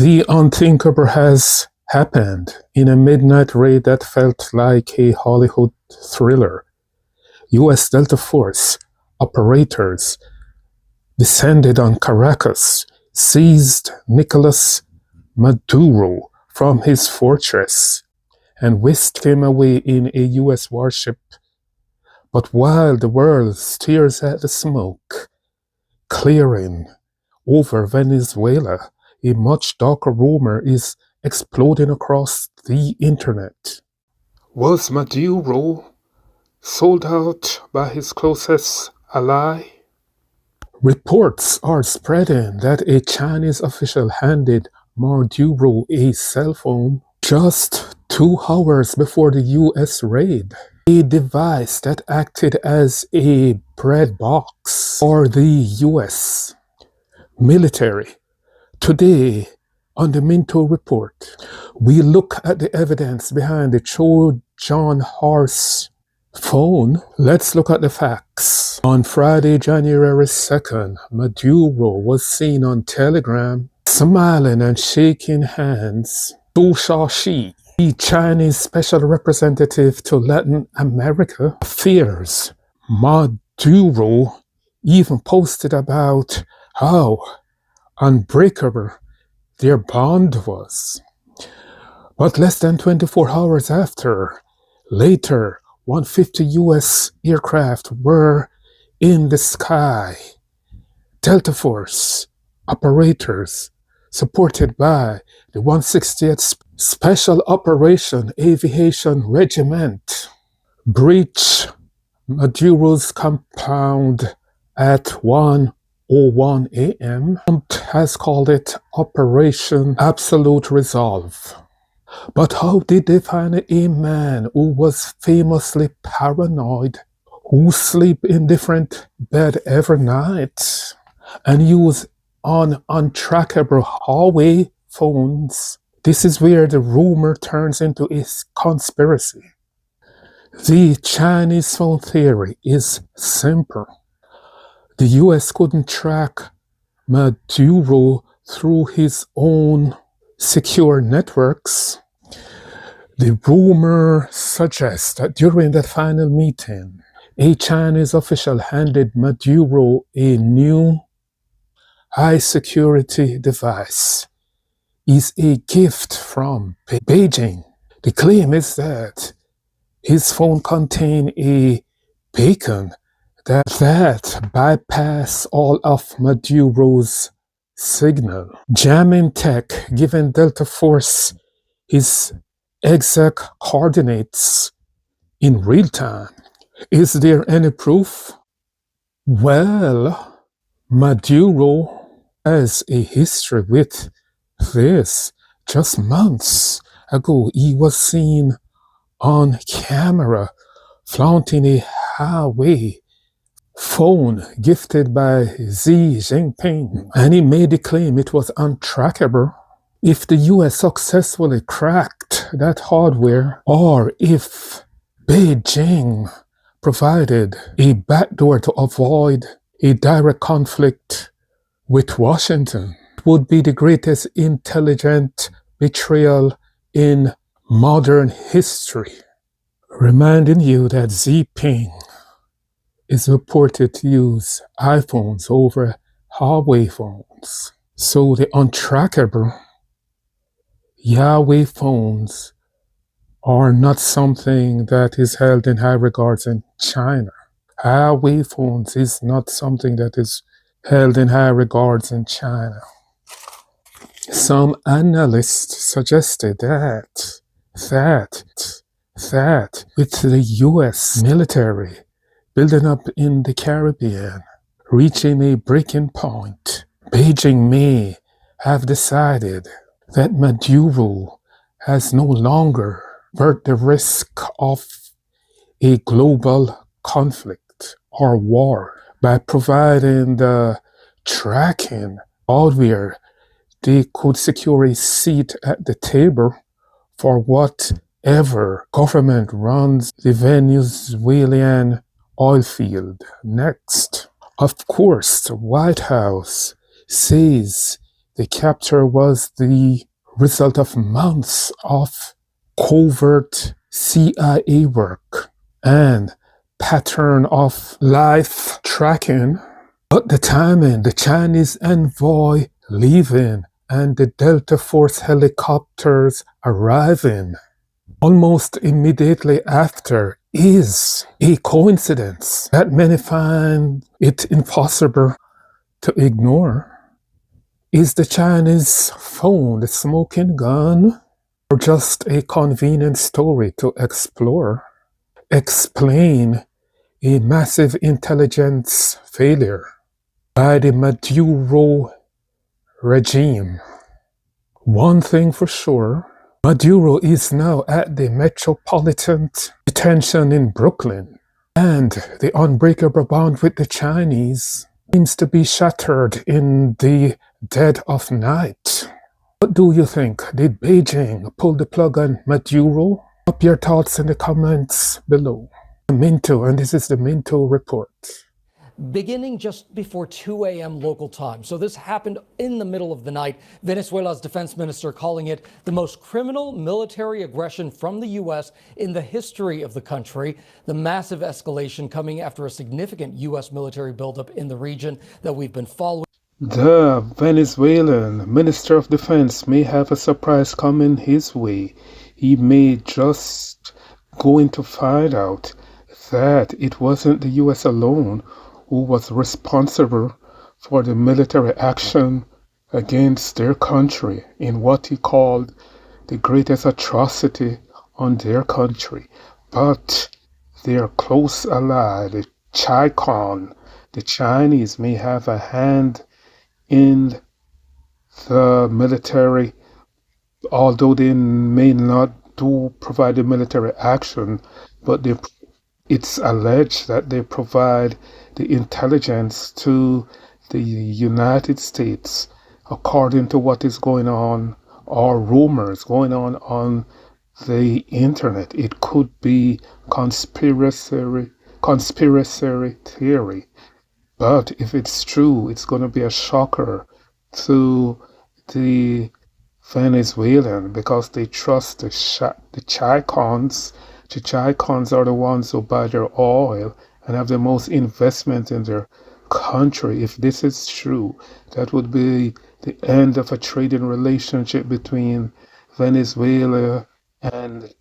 The unthinkable has happened. In a midnight raid that felt like a Hollywood thriller, U.S. Delta Force operators descended on Caracas, seized Nicolás Maduro from his fortress, and whisked him away in a U.S. warship. But while the world stares at the smoke clearing over Venezuela, a much darker rumor is exploding across the internet. Was Maduro sold out by his closest ally? Reports are spreading that a Chinese official handed Maduro a cell phone just 2 hours before the US raid, a device that acted as a bread box for the US military. Today, on the Minto Report, we look at the evidence behind the Trojan Horse phone. Let's look at the facts. On Friday, January 2nd, Maduro was seen on Telegram smiling and shaking hands. Qiu Xiaoqi, the Chinese special representative to Latin America affairs, Maduro even posted about how unbreakable their bond was. But less than 24 hours later, 150 US aircraft were in the sky. Delta Force operators, supported by the 160th Special Operation Aviation Regiment, breached Maduro's compound at 1:01 a.m. Trump has called it Operation Absolute Resolve. But how did they find a man who was famously paranoid, who sleep in different bed every night, and use untrackable hallway phones? This is where the rumor turns into a conspiracy. The Chinese phone theory is simple. The US couldn't track Maduro through his own secure networks. The rumor suggests that during that final meeting, a Chinese official handed Maduro a new high-security device. It's a gift from Beijing. The claim is that his phone contained a beacon that bypass all of Maduro's signal. Jamming tech giving Delta Force his exact coordinates in real time. Is there any proof? Well, Maduro has a history with this. Just months ago, he was seen on camera flaunting a Huawei phone gifted by Xi Jinping, and he made the claim it was untrackable. If the US successfully cracked that hardware, or if Beijing provided a backdoor to avoid a direct conflict with Washington, it would be the greatest intelligent betrayal in modern history. Reminding you that Xi Jinping is reported to use iPhones over Huawei phones. So the untrackable Huawei phones are not something that is held in high regards in China. Huawei phones is not something that is held in high regards in China. Some analysts suggested that with the US military building up in the Caribbean, reaching a breaking point, Beijing may have decided that Maduro has no longer worth the risk of a global conflict or war. By providing the tracking hardware, they could secure a seat at the table for whatever government runs the Venezuelan oil field next. Of course, the White House says The capture was the result of months of covert CIA work and pattern of life tracking. But the timing, the Chinese envoy leaving and the Delta Force helicopters arriving almost immediately after is a coincidence that many find it impossible to ignore. Is the Chinese phone the smoking gun, or just a convenient story to explore? Explain a massive intelligence failure by the Maduro regime. One thing for sure, Maduro is now at the Metropolitan Detention in Brooklyn, and the unbreakable bond with the Chinese seems to be shattered in the dead of night. What do you think? Did Beijing pull the plug on Maduro? Drop your thoughts in the comments below. I'm Minto, and this is the Minto Report. Beginning just before 2 a.m. local time. So this happened in the middle of the night. Venezuela's defense minister calling it the most criminal military aggression from the U.S. in the history of the country. The massive escalation coming after a significant U.S. military buildup in the region that we've been following. The Venezuelan Minister of Defense may have a surprise coming his way. He may just going to find out that it wasn't the U.S. alone who was responsible for the military action against their country in what he called the greatest atrocity on their country, but their close ally, the Chicon, the Chinese, may have a hand in the military, although they may not provide the military action, but it's alleged that they provide the intelligence to the United States according to what is going on, or rumors going on the internet. It could be conspiracy theory, but if it's true, it's going to be a shocker to the Venezuelan, because they trust the Chicons. The Chicons are the ones who buy their oil and have the most investment in their country. If this is true, that would be the end of a trading relationship between Venezuela and